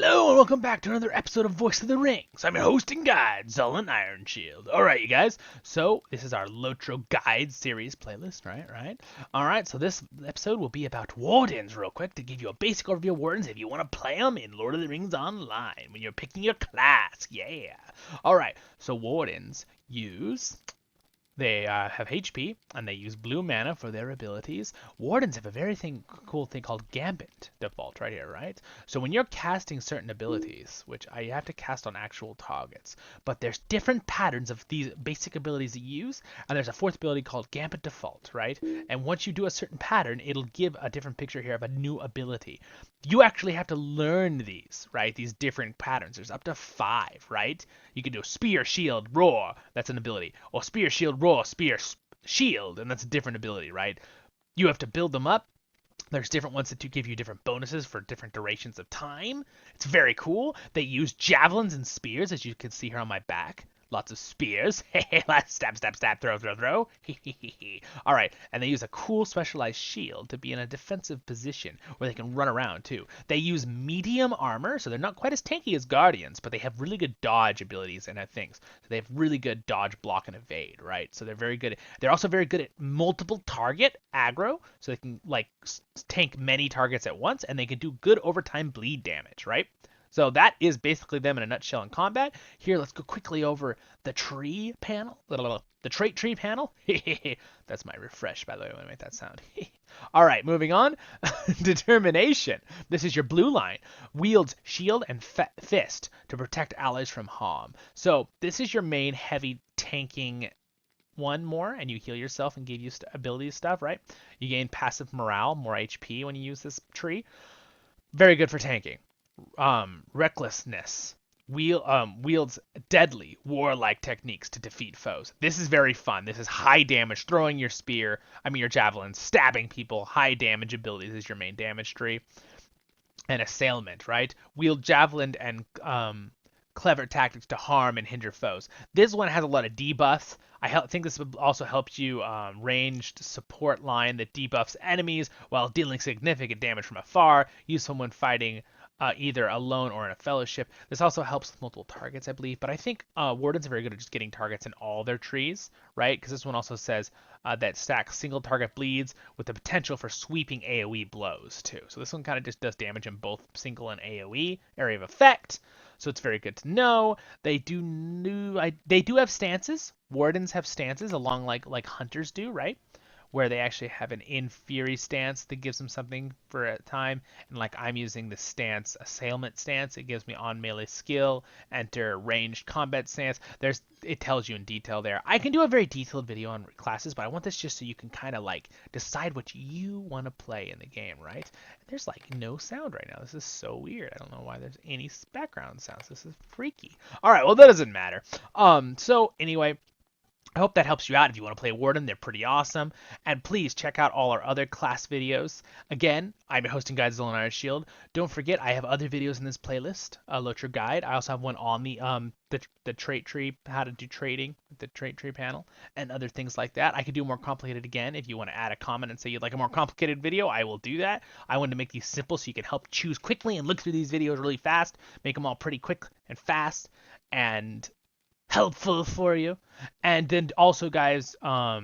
Hello and welcome back to another episode of Voice of the Rings. I'm your host and guide, Zullen Ironshield. Alright, you guys, so this is our LOTRO Guide series playlist, right? Alright, so this episode will be about Wardens real quick to give you a basic overview of Wardens if you want to play them in Lord of the Rings Online when you're picking your class, yeah. Alright, so Wardens They have HP, and they use blue mana for their abilities. Wardens have a cool thing called Gambit default right here, right? So when you're casting certain abilities, which you have to cast on actual targets, but there's different patterns of these basic abilities that you use, and there's a fourth ability called Gambit default, right? And once you do a certain pattern, it'll give a different picture here of a new ability. You actually have to learn these, right? These different patterns. There's up to 5, right? You can do spear, shield, roar. That's an ability. Or spear, shield, roar, spear, shield, and that's a different ability, right? You have to build them up. There's different ones that give you different bonuses for different durations of time. It's very cool. They use javelins and spears, as you can see here on my back. Lots of spears. Stab, stab, stab, throw, throw, throw. All right, and they use a cool specialized shield to be in a defensive position where they can run around too. They use medium armor, so they're not quite as tanky as Guardians, but they have really good dodge abilities and things. So they have really good dodge, block, and evade, right? So they're very good. They're also very good at multiple target aggro, so they can like tank many targets at once, and they can do good overtime bleed damage, right? So that is basically them in a nutshell in combat. Here, let's go quickly over the tree panel. The trait tree panel. That's my refresh, by the way, when I make that sound. All right, moving on. Determination. This is your blue line. Wields shield and fist to protect allies from harm. So this is your main heavy tanking one more, and you heal yourself and give you ability stuff, right? You gain passive morale, more HP when you use this tree. Very good for tanking. Recklessness wields deadly warlike techniques to defeat foes. This is very fun. This is high damage, throwing your your javelins, stabbing people. High damage abilities is your main damage tree. And assailment, right? Wield javelin and clever tactics to harm and hinder foes. This one has a lot of debuffs. I think this also helps you ranged support line that debuffs enemies while dealing significant damage from afar. Useful when fighting either alone or in a fellowship. This also helps with multiple targets, I believe. But I think Wardens are very good at just getting targets in all their trees, right? Because this one also says that stacks single target bleeds with the potential for sweeping AoE blows too. So this one kind of just does damage in both single and AoE area of effect. So it's very good to know. They do have stances. Wardens have stances along like hunters do, right? Where they actually have an in-fury stance that gives them something for a time. And like I'm using the stance, assailment stance, it gives me on melee skill, enter ranged combat stance. It tells you in detail there. I can do a very detailed video on classes, but I want this just so you can kind of like decide what you want to play in the game, right? And there's like no sound right now. This is so weird. I don't know why there's any background sounds. This is freaky. All right, well that doesn't matter. So anyway, I hope that helps you out if you want to play Warden. They're pretty awesome. And please check out all our other class videos. Again, I'm your hosting guide, Zullen Ironshield. Don't forget, I have other videos in this playlist, a LOTRO guide. I also have one on the trait tree, how to do trading, the trait tree panel, and other things like that. I could do more complicated again. If you want to add a comment and say you'd like a more complicated video, I will do that. I wanted to make these simple so you can help choose quickly and look through these videos really fast, make them all pretty quick and fast, and helpful for you. And then also, guys, I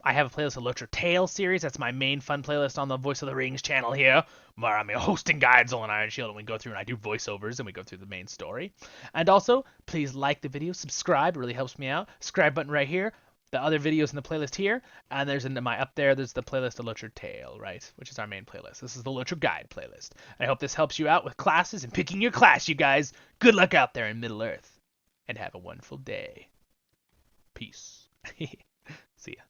have a playlist of LOTRO Tale series. That's my main fun playlist on the Voice of the Rings channel here, where I'm a hosting guide, Zullen Ironshield, and we go through and I do voiceovers and we go through the main story. And also, please like the video, subscribe, it really helps me out. Subscribe button right here. The other videos in the playlist here, and there's up there, there's the playlist of LOTRO Tale, right, which is our main playlist. This is the LOTRO Guide playlist. I hope this helps you out with classes and picking your class, you guys. Good luck out there in Middle Earth. And have a wonderful day. Peace. See ya.